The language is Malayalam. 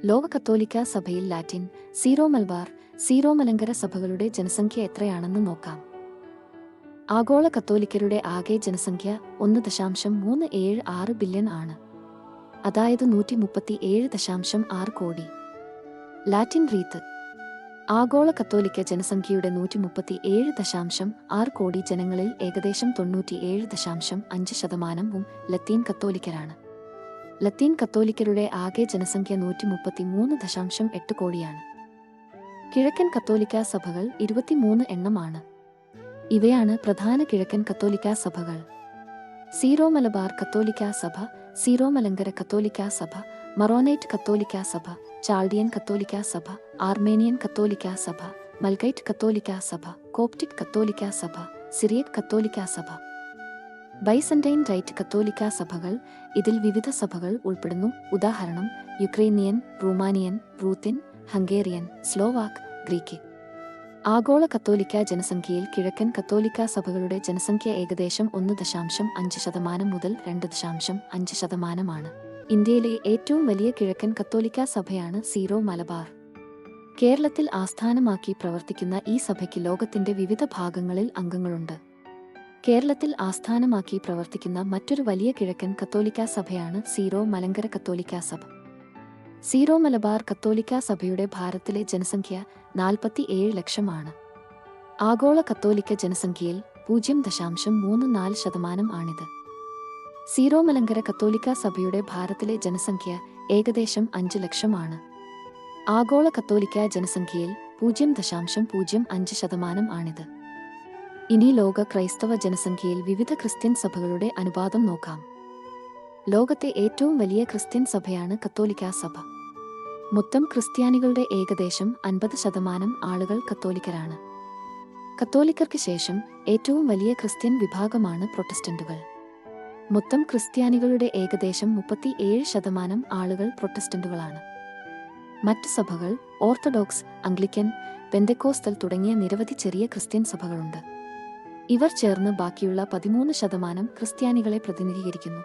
ലോക കത്തോലിക്ക സഭയിൽ Latin, zero Malabar, zero Malankara സഭകളുടെ ജനസംഖ്യ എത്രയാണെന്ന് നോക്കാം. ആഗോള കത്തോലിക്കരുടെ ആകെ ജനസംഖ്യ 1.376 ബില്യൺ ആണ്. അതായത് 137.6 കോടി. ലാറ്റിൻ റീത്ത് ആഗോള കത്തോലിക്ക ജനസംഖ്യയുടെ 137.6 കോടി ജനങ്ങളിൽ ഏകദേശം 97.5% ലത്തീൻ കത്തോലിക്കരാണ്. ലത്തീൻ കത്തോലിക്കരുടെ ആകെ ജനസംഖ്യ 133.8 കോടിയാണ്. കിഴക്കൻ കത്തോലിക്ക സഭകൾ 23 എണ്ണമാണ്. ഇവയാണ് പ്രധാന കിഴക്കൻ കത്തോലിക്ക സഭകൾ: സീറോ മലബാർ കത്തോലിക്ക സഭ, സീറോ മലങ്കര കത്തോലിക്ക സഭ, മറോനൈറ്റ് കത്തോലിക്ക സഭ, ചാൾഡിയൻ കത്തോലിക്ക സഭ, ആർമേനിയൻ കത്തോലിക്ക സഭ, മൽക്കൈറ്റ് കത്തോലിക്ക സഭ, കോപ്റ്റിക് കത്തോലിക്ക സഭ, സിറിയക് കത്തോലിക്ക സഭ, ബൈസന്റൈൻ റൈറ്റ് കത്തോലിക്ക സഭകൾ. ഇതിൽ വിവിധ സഭകൾ ഉൾപ്പെടുന്നു. ഉദാഹരണം: യുക്രൈനിയൻ, റൂമാനിയൻ, റൂത്തിൻ, ഹംഗേറിയൻ, സ്ലോവാക്ക്, ഗ്രീക്ക്. ആഗോള കത്തോലിക്ക ജനസംഖ്യയിൽ കിഴക്കൻ കത്തോലിക്ക സഭകളുടെ ജനസംഖ്യ ഏകദേശം 1.5% മുതൽ 2.5% ആണ്. ഇന്ത്യയിലെ ഏറ്റവും വലിയ കിഴക്കൻ കത്തോലിക്ക സഭയാണ് സീറോ മലബാർ. കേരളത്തിൽ ആസ്ഥാനമാക്കി പ്രവർത്തിക്കുന്ന ഈ സഭയ്ക്ക് ലോകത്തിന്റെ വിവിധ ഭാഗങ്ങളിൽ അംഗങ്ങളുണ്ട്. കേരളത്തിൽ ആസ്ഥാനമാക്കി പ്രവർത്തിക്കുന്ന മറ്റൊരു വലിയ കിഴക്കൻ കത്തോലിക്ക സഭയാണ് സീറോ മലങ്കര കത്തോലിക്ക സഭ. സീറോ മലബാർ കത്തോലിക്ക സഭയുടെ ഭാരതത്തിലെ ജനസംഖ്യ 47 ലക്ഷമാണ്. ആഗോള കത്തോലിക്ക ജനസംഖ്യയിൽ 0.34% ആണിത്. സീറോ മലങ്കര കത്തോലിക്ക സഭയുടെ ഭാരതത്തിലെ ജനസംഖ്യ ഏകദേശം 5 ലക്ഷമാണ്. ആഗോള കത്തോലിക്ക ജനസംഖ്യയിൽ 0.05% ആണിത്. ഇനി ലോക ക്രൈസ്തവ ജനസംഖ്യയിൽ വിവിധ ക്രിസ്ത്യൻ സഭകളുടെ അനുപാതം നോക്കാം. ലോകത്തെ ഏറ്റവും വലിയ ക്രിസ്ത്യൻ സഭയാണ് കത്തോലിക്ക സഭ. മൊത്തം ക്രിസ്ത്യാനികളുടെ ഏകദേശം 50% ആളുകൾ കത്തോലിക്കരാണ്. കത്തോലിക്കർക്ക് ശേഷം ഏറ്റവും വലിയ ക്രിസ്ത്യൻ വിഭാഗമാണ് പ്രൊട്ടസ്റ്റന്റുകൾ. മൊത്തം ക്രിസ്ത്യാനികളുടെ ഏകദേശം 37% ആളുകൾ പ്രൊട്ടസ്റ്റന്റുകളാണ്. മറ്റ് സഭകൾ ഓർത്തഡോക്സ്, അംഗ്ലിക്കൻ, പെന്തക്കോസ്തൽ തുടങ്ങിയ നിരവധി ചെറിയ ക്രിസ്ത്യൻ സഭകളുണ്ട്. ഇവർ ചേർന്ന് ബാക്കിയുള്ള 13% ക്രിസ്ത്യാനികളെ പ്രതിനിധീകരിക്കുന്നു.